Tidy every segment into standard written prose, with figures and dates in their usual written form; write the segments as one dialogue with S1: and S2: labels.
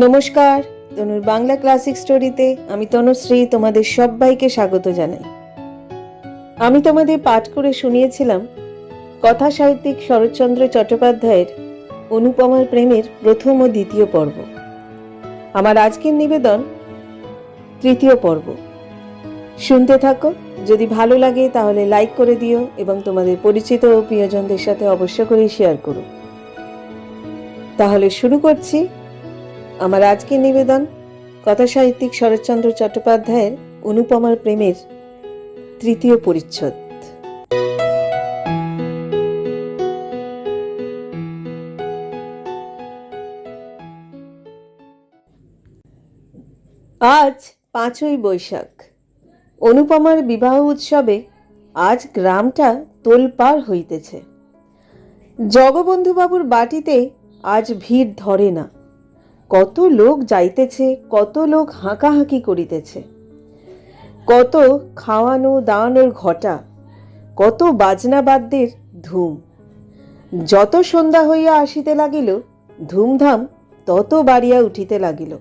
S1: নমস্কার, তনুর বাংলা ক্লাসিক স্টোরিতে আমি তনুশ্রী তোমাদের সবাইকে স্বাগত জানাই। আমি তোমাদের পাঠ করে শুনিয়েছিলাম কথা সাহিত্যিক শরৎচন্দ্র চট্টোপাধ্যায়ের অনুপমার প্রেমের প্রথম ও দ্বিতীয় পর্ব। আমার আজকের নিবেদন তৃতীয় পর্ব। শুনতে থাকো, যদি ভালো লাগে তাহলে লাইক করে দিও এবং তোমাদের পরিচিত ও প্রিয়জনদের সাথে অবশ্য করে শেয়ার করো। তাহলে শুরু করছি আমার আজকের নিবেদন কথা সাহিত্যিক শরৎচন্দ্র চট্টোপাধ্যায়ের অনুপমার প্রেমের তৃতীয় পরিচ্ছদ। আজ 5ই বৈশাখ। অনুপমার বিবাহ উৎসবে আজ গ্রামটা তোলপাড় হইতেছে। জগবন্ধুবাবুর বাটিতে আজ ভিড় ধরে না। কত লোক যাইতেছে, কত লোক হাঁকাহাঁকি করিতেছে, কত খাওয়ানো দাওয়ানোর ঘটা, কত বাজনাবাদ্যের ধুম। যত সন্ধ্যা হইয়া আসিতে লাগিল ধুমধাম তত বাড়িয়া উঠিতে লাগিল।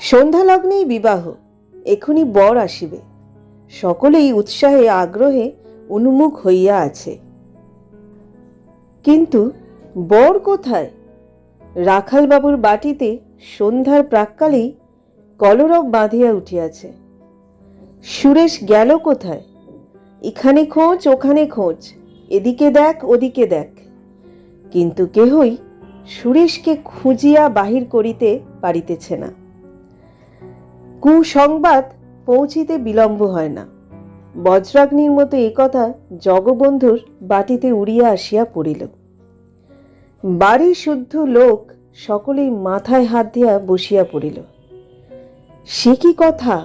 S1: সন্ধ্যা লগ্নেই বিবাহ, এখনই বর আসিবে। সকলেই উৎসাহে আগ্রহে উন্মুখ হইয়া আছে। কিন্তু বর কোথায়? রাখালবাবুর বাটিতে সন্ধ্যার প্রাক্কালেই কলরব বাঁধিয়া উঠিয়াছে। সুরেশ গেল কোথায়? এখানে খোঁজ, ওখানে খোঁজ, এদিকে দেখ, ওদিকে দেখ, কিন্তু কেহই সুরেশকে খুঁজিয়া বাহির করিতে পারিতেছে না। কুসংবাদ পৌঁছিতে বিলম্ব হয় না। বজ্রাগ্নির মতো এ কথা জগবন্ধুর বাটিতে উড়িয়া আসিয়া পড়িল। বাড়ি শুদ্ধ লোক সকলেই মাথায় হাত দিয়া বসিয়া পড়িল। সে কি কথা!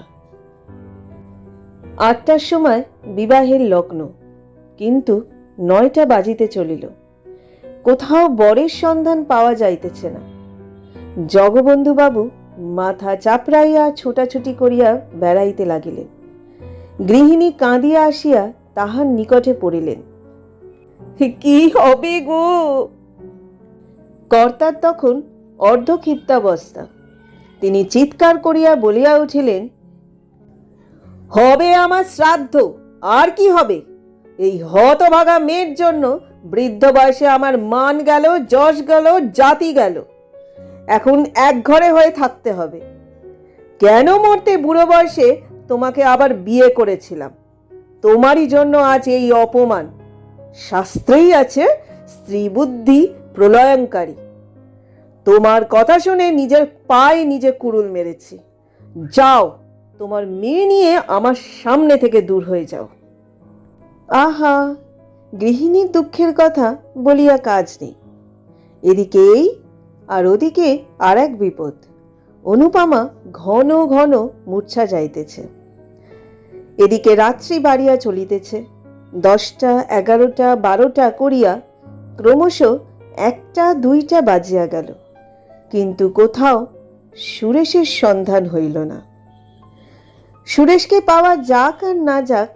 S1: 8টার সময় বিবাহের লগ্ন, কিন্তু 9টা বাজিতে চলিল। কোথাও বরের সন্ধান পাওয়া যাইতেছে না। জগবন্ধুবাবু মাথা চাপড়াইয়া ছোটাছুটি করিয়া বেড়াইতে লাগিলেন। গৃহিণী কাঁদিয়া আসিয়া তাহার নিকটে পড়িলেন। কি হবে গো? কর্তার তখন অর্ধক্ষিপ্তাবস্থা। তিনি চিৎকার করিয়া বলিয়া উঠিলেন, হবে আমার শ্রাদ্ধ, আর কি হবে? এই হতভাগা মেয়ের জন্য বৃদ্ধ বয়সে আমার মান গেল, যশ গেল, জাতি গেল। এখন এক ঘরে হয়ে থাকতে হবে। কেন মরতে বুড়ো বয়সে তোমাকে আবার বিয়ে করেছিলাম? তোমারই জন্য আজ এই অপমান। শাস্ত্রেই আছে স্ত্রী বুদ্ধি প্রলয়ঙ্কারী। তোমার কথা শুনে নিজের পায়ে নিজে কুড়ুল মেরেছি। যাও, তোমার মেয়ে নিয়ে আমার সামনে থেকে দূর হয়ে যাও। আহা, গৃহিণীর দুঃখের কথা বলিয়া কাজ নেই। এদিকে এই আর ওদিকে আর এক বিপদ। অনুপমা ঘন ঘন মূর্ছা যাইতেছে। এদিকে রাত্রি বাড়িয়া চলিতেছে। 10টা, 11টা, 12টা করিয়া ক্রমশ 1টা, 2টা বাজিয়া গেল, কিন্তু কোথাও সুরেশের সন্ধান হইল না। সুরেশকে পাওয়া যাক আর না যাক,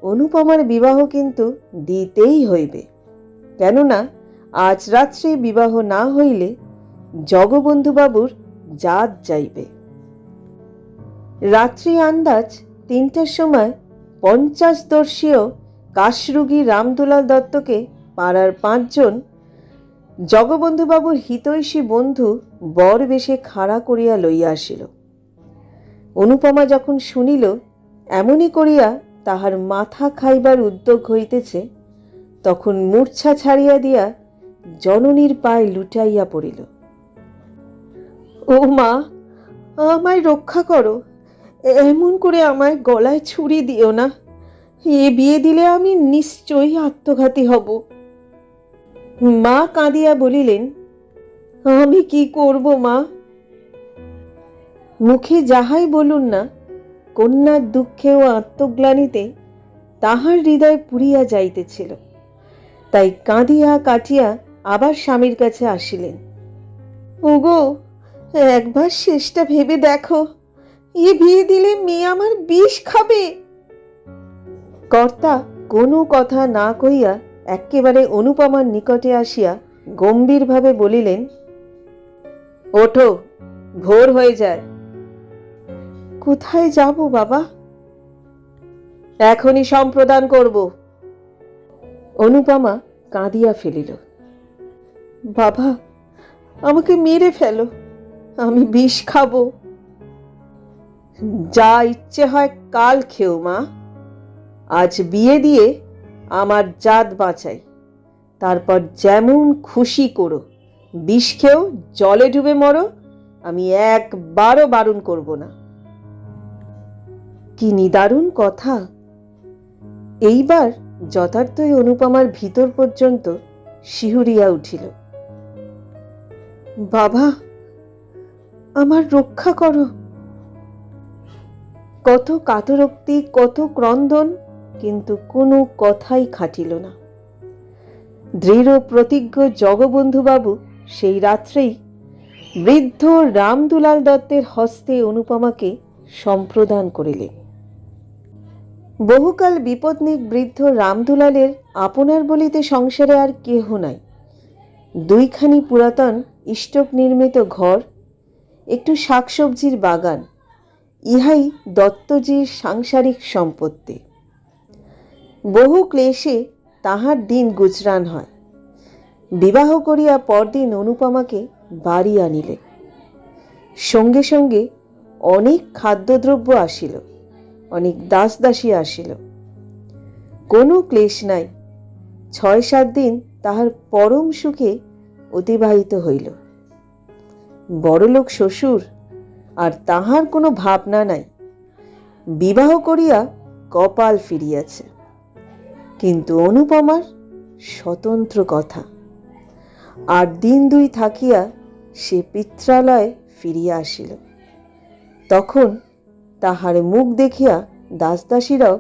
S1: অনুপমার বিবাহ কিন্তু দিতেই হইবে। কেননা আজ রাত্রে বিবাহ না হইলে জগবন্ধুবাবুর জাত যাইবে। রাত্রি আন্দাজ 3টার সময় 50 কাশরুগী রামদুলাল দত্তকে পাড়ার 5 জন জগবন্ধুবাবুর হিতৈষী বন্ধু বর বেশে খাড়া করিয়া লইয়া আসিল। অনুপমা যখন শুনিল এমনি করিয়া তাহার মাথা খাইবার উদ্যোগ হইতেছে, তখন মূর্ছা ছাড়িয়া দিয়া জননীর পায়ে লুটাইয়া পড়িল। ও মা, আমায় রক্ষা করো, এমন করে আমায় গলায় ছুরি দিও না। এ বিয়ে দিলে আমি নিশ্চয়ই আত্মঘাতী হব। মা কাঁদিয়া বলিলেন, আমি কি করব মা? মুখে যাহাই বলুন না, কন্যার দুঃখে ও আত্মগ্লানিতে তাহার হৃদয় পুড়িয়া যাইতেছিল। তাই কাঁদিয়া কাটিয়া আবার স্বামীর কাছে আসিলেন। ওগো, একবার শেষটা ভেবে দেখো, এ বিয়ে দিলে মেয়ে আমার বিষ খাবে। কর্তা কোনো কথা না কইয়া একেবারে অনুপমার নিকটে আসিয়া গম্ভীরভাবে বলিলেন, ওঠো, ভোর হয়ে যায়। কোথায় যাব বাবা? এখনই সম্প্রদান করব। অনুপমা কাঁদিয়া ফেলিল। বাবা, আমাকে মেরে ফেলো, আমি বিষ খাবো। যা ইচ্ছে হয় কাল খেও মা, আজ বিয়ে দিয়ে আমার জাত বাঁচাই, তারপর যেমন খুশি করো, বিষ খেও, জলে ডুবে মরো, আমি একবারও বারণ করব না। কি নিদারুণ কথা! এইবার যথার্থই অনুপমার ভিতর পর্যন্ত শিহুরিয়া উঠিল। বাবা, আমার রক্ষা করো। কত কাতরোক্তি, কত ক্রন্দন, কিন্তু কোনো কথাই খাটিল না। দৃঢ় প্রতিজ্ঞ জগবন্ধুবাবু সেই রাত্রেই বৃদ্ধ রামদুলাল দত্তের হস্তে অনুপমাকে সম্প্রদান করিলেন। বহুকাল বিপদনিক বৃদ্ধ রামদুলালের আপনার বলিতে সংসারে আর কেহ নাই। দুইখানি পুরাতন ইষ্টক নির্মিত ঘর, একটু শাকসবজির বাগান, ইহাই দত্তজির সাংসারিক সম্পত্তি। বহু ক্লেশে তাহার দিন গুজরান হয়। বিবাহ করিয়া পরদিন অনুপমাকে বাড়ি আনিলে। সঙ্গে সঙ্গে অনেক খাদ্যদ্রব্য আসিল, অনেক দাসদাসী আসিল। কোনো ক্লেশ নাই। 6-7 দিন তাহার পরম সুখে অতিবাহিত হইল। বড়লোক শ্বশুর, আর তাহার কোনো ভাবনা নাই। বিবাহ করিয়া কপাল ফিরিয়াছে। কিন্তু অনুপমার স্বতন্ত্র কথা। আর 1-2 থাকিয়া সে পিত্রালয়ে ফিরিয়া আসিল। তখন তাহার মুখ দেখিয়া দাসদাসীরাও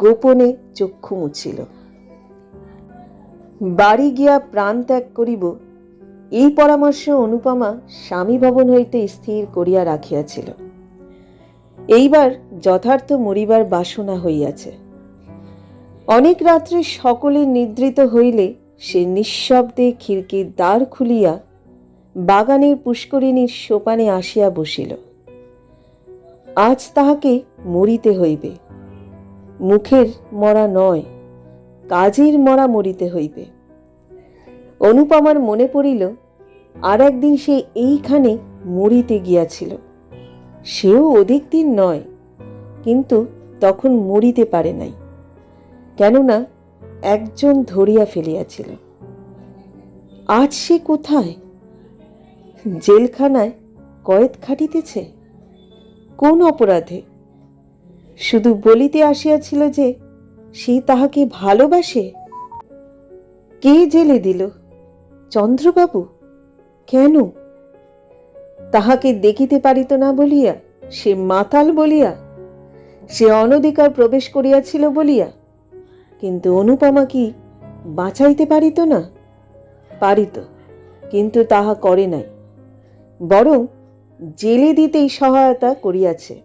S1: গোপনে চক্ষু মুছিল। বাড়ি গিয়া প্রাণ ত্যাগ করিব, এই পরামর্শ অনুপমা স্বামী ভবন হইতে স্থির করিয়া রাখিয়াছিল। এইবার যথার্থ মরিবার বাসনা হইয়াছে। অনেক রাত্রে সকলে নিদ্রিত হইলে সে নিঃশব্দে খিড়কির দ্বার খুলিয়া বাগানের পুষ্করিণীর সোপানে আসিয়া বসিল। আজ তাহাকে মরিতে হইবে। মুখের মরা নয়, কাজের মরা মরিতে হইবে। অনুপমার মনে পড়িল আর একদিন সে এইখানে মরিতে গিয়াছিল। সেও অধিক দিন নয়, কিন্তু তখন মরিতে পারে নাই, কেননা একজন ধরিয়া ফেলিয়াছিল। আজ সে কোথায়? জেলখানায় কয়েদ খাটিতেছে। কোন অপরাধে? শুধু বলিতে আসিয়াছিল যে সে তাহাকে ভালোবাসে। কে জেলে দিল? চন্দ্রবাবু? কেন? তাহাকে দেখিতে পারিত না বলিয়া? সে মাতাল বলিয়া? সে অনধিকার প্রবেশ করিয়াছিল বলিয়া? কিন্তু অনুপমা কি বাঁচাইতে পারিত না? পারিত, কিন্তু তাহা করে নাই, বরং জেলে দিতেই সহায়তা করিয়াছে।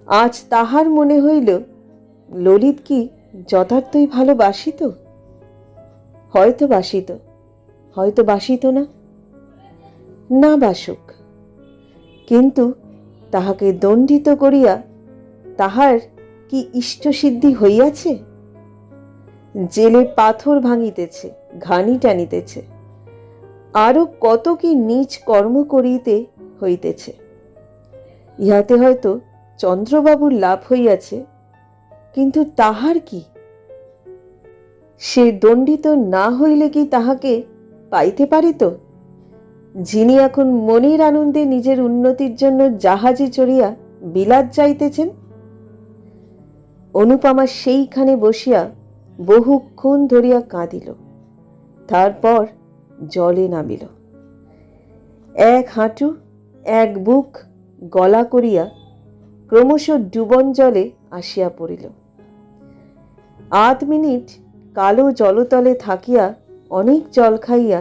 S1: আজ তাহার মনে হইল ললিত কি যথার্থই ভালোবাসিত? হয়তো বাসিত, হয়তো বাসিত না। না বাসুক, কিন্তু তাহাকে দণ্ডিত করিয়া তাহার কি ইষ্টসিদ্ধি হইয়াছে? জেলে পাথর ভাঙিতেছে, ঘানি টানিতেছে, আরো কত কি নীচ কর্ম করিতে হইতেছে। ইহাতে হয়তো চন্দ্রবাবুর লাভ হইয়াছে, কিন্তু তাহার কি? সে দণ্ডিত না হইলে কি তাহাকে পাইতে পারিত, যিনি এখন মনের আনন্দে নিজের উন্নতির জন্য জাহাজে চড়িয়া বিলাত যাইতেছেন? অনুপমা সেইখানে বসিয়া বহুক্ষণ ধরিয়া কাঁদিল। তারপর জলে নামিল। এক হাঁটু এক বুক গলা করিয়া ক্রমশ ডুবন জলে আসিয়া পড়িল। 8 মিনিট কালো জলতলে থাকিয়া অনেক জল খাইয়া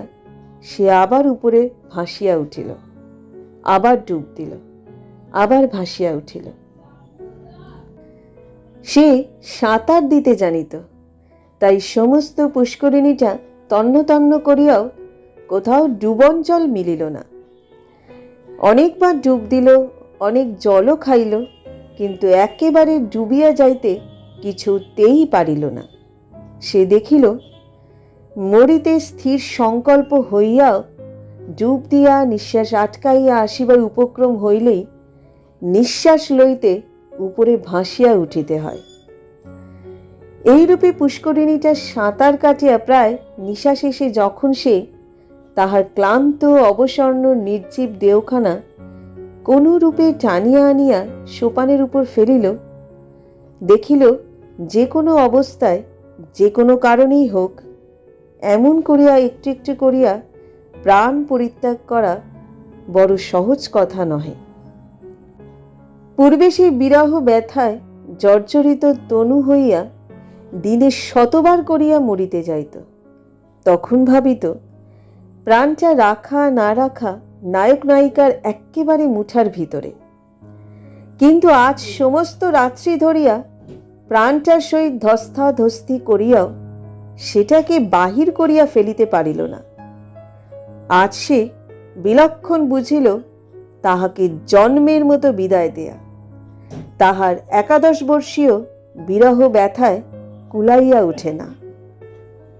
S1: সে আবার উপরে ভাসিয়া উঠিল, আবার ডুব দিল, আবার ভাসিয়া উঠিল। সে সাঁতার দিতে জানিত, তাই সমস্ত পুষ্করিণীটা তন্ন তন্ন করিয়াও কোথাও ডুবন জল মিলিল না। অনেকবার ডুব দিল, অনেক জলও খাইল, কিন্তু একেবারে ডুবিয়া যাইতে কিছুতেই পারিল না। সে দেখিল মরিতে স্থির সংকল্প হইয়াও ডুব দিয়া নিঃশ্বাস আটকাইয়া আসিবার উপক্রম হইলেই নিঃশ্বাস লইতে উপরে ভাসিয়া উঠিতে হয়। এইরূপে পুষ্করিণীটা সাঁতার কাটিয়া প্রায় নিঃশ্বাস এসে যখন সে তাহার ক্লান্ত অবসন্ন নির্জীব দেহখানা কোন রূপে টানিয়া আনিয়া সোপানের উপর ফেলিল, দেখিল যে কোনো অবস্থায় যে কোনো কারণেই হোক এমন করিয়া একটু একটু করিয়া প্রাণ পরিত্যাগ করা বড় সহজ কথা নহে। পূর্বে সেই বিরহ ব্যথায় জর্জরিত তনু হইয়া দিনে শতবার করিয়া মরিতে যাইত। তখন ভাবিত প্রাণটা রাখা না রাখা নায়ক নায়িকার এক্কেবারে মুঠার ভিতরে। কিন্তু আজ সমস্ত রাত্রি ধরিয়া প্রাণটার সহিত ধস্তাধস্তি করিয়াও সেটাকে বাহির করিয়া ফেলিতে পারিল না। আজ সে বিলক্ষণ বুঝিল তাহাকে জন্মের মতো বিদায় দেয়া তাহার 11 বর্ষীয় বিরহ ব্যথায় কুলাইয়া ওঠে না।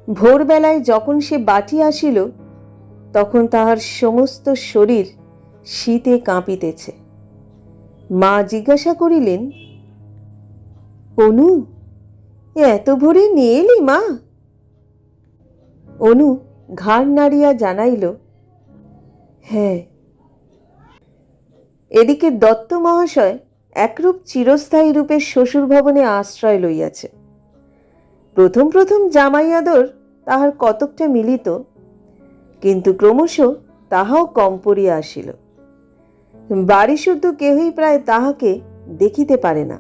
S1: ভোরবেলায় যখন সে বাটি আসিল তখন তাহার সমস্ত শরীর শীতে কাঁপিতেছে। মা জিজ্ঞাসা করিলেন, অনু, এত ভোরে নিয়ে এলি মা? অনু ঘাড় নাড়িয়া জানাইল, হ্যাঁ। এদিকে দত্ত মহাশয় একরূপ চিরস্থায়ী রূপে শ্বশুর ভবনে আশ্রয় লইয়াছে। প্রথম প্রথম জামাই আদর তাহার কতকটা মিলিত, কিন্তু ক্রমশ তাহাও কম পড়িয়া আসিল। বাড়ি শুদ্ধ কেহই প্রায় তাহাকে দেখিতে পারে না।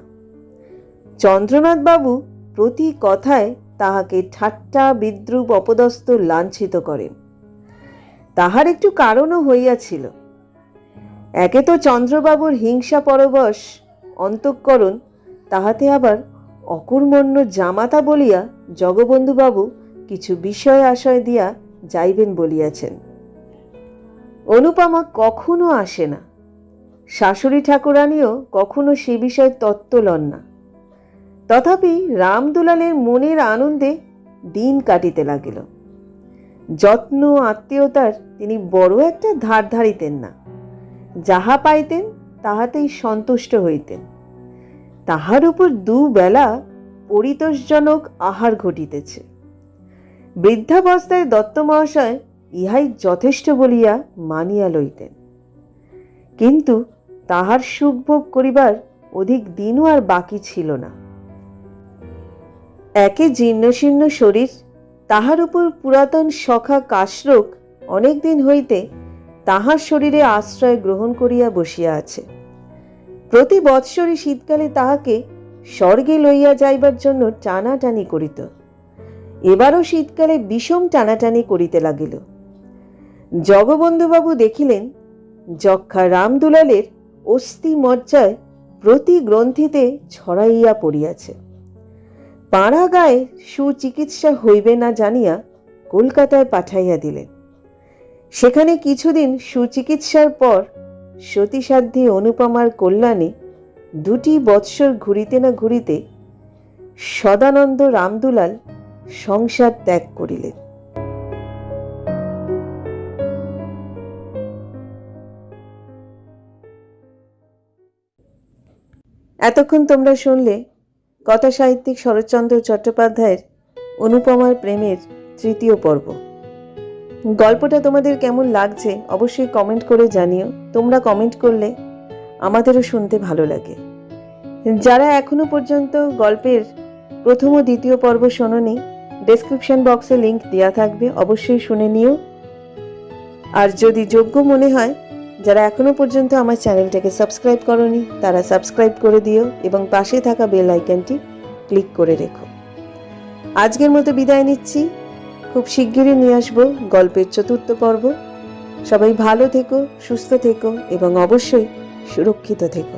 S1: চন্দ্রনাথ বাবু প্রতি কথায় তাহাকে ঠাট্টা বিদ্রূপ অপদস্থ লাঞ্ছিত করেন। তাহার একটু কারণও হইয়াছিল। একে তো চন্দ্রবাবুর হিংসা পরবশ অন্তঃকরণ, তাহাতে আবার অকর্মণ্য জামাতা বলিয়া জগবন্ধুবাবু কিছু বিষয় আশয় দিয়া যাইবেন বলিয়াছেন। অনুপমা কখনো আসে না, শাশুড়ি ঠাকুরানীও কখনো সে বিষয়ে তত্ত্ব লন না। তথাপি রামদুলালের মনের আনন্দে দিন কাটিতে লাগিল। যত্ন আত্মীয়তার তিনি বড় একটা ধার ধারিতেন না। যাহা পাইতেন তাহাতেই সন্তুষ্ট হইতেন। তাহার উপর দুবেলা পরিতোষজনক আহার ঘটিতেছে। বৃদ্ধাবস্থায় দত্ত মহাশয় ইহাই যথেষ্ট বলিয়া মানিয়া লইতেন। কিন্তু তাহার সুখভোগ করিবার অধিক দিনও আর বাকি ছিল না। একে জীর্ণশীর্ণ শরীর, তাহার উপর পুরাতন সখা কাশরোগ অনেক দিন হইতে তাহার শরীরে আশ্রয় গ্রহণ করিয়া বসিয়া আছে। প্রতি বৎসরই শীতকালে তাহাকে স্বর্গে লইয়া যাইবার জন্য টানাটানি করিত। এবারও শীতকালে বিষম টানাটানি করিতে লাগিল। জগবন্ধুবাবু দেখিলেন যক্ষা রামদুলালের অস্থি মজ্জায় প্রতি গ্রন্থিতে ছড়াইয়া পড়িয়াছে। পাড়া গায়ে সুচিকিৎসা হইবে না জানিয়া কলকাতায় পাঠাইয়া দিলেন। সেখানে কিছুদিন সুচিকিৎসার পর সতীসাধ্যী অনুপমার কল্যাণে 2 বৎসর ঘুরিতে না ঘুরিতে সদানন্দ রামদুলাল সংসার ত্যাগ করিলেন। এতক্ষণ তোমরা শুনলে কথা সাহিত্যিক শরৎচন্দ্র চট্টোপাধ্যায়ের অনুপমার প্রেমের 3য় পর্ব। গল্পটা তোমাদের কেমন লাগছে অবশ্যই কমেন্ট করে জানিও। তোমরা কমেন্ট করলে আমাদেরও শুনতে ভালো লাগে। যারা এখনো পর্যন্ত গল্পের 1ম ও 2য় পর্ব শোনোনি, ডেসক্রিপশন বক্সে লিংক দেওয়া থাকবে, অবশ্যই শুনে নিও। আর যদি যোগ্য মনে হয়, যারা এখনো পর্যন্ত আমার চ্যানেলটাকে সাবস্ক্রাইব করোনি তারা সাবস্ক্রাইব করে দিও এবং পাশে থাকা বেল আইকনটি ক্লিক করে রেখো। আজকের মতো বিদায় নিচ্ছি। খুব শিগগিরই নিয়ে আসবো গল্পের 4র্থ পর্ব। সবাই ভালো থেকো, সুস্থ থেকো এবং অবশ্যই সুরক্ষিত থেকো।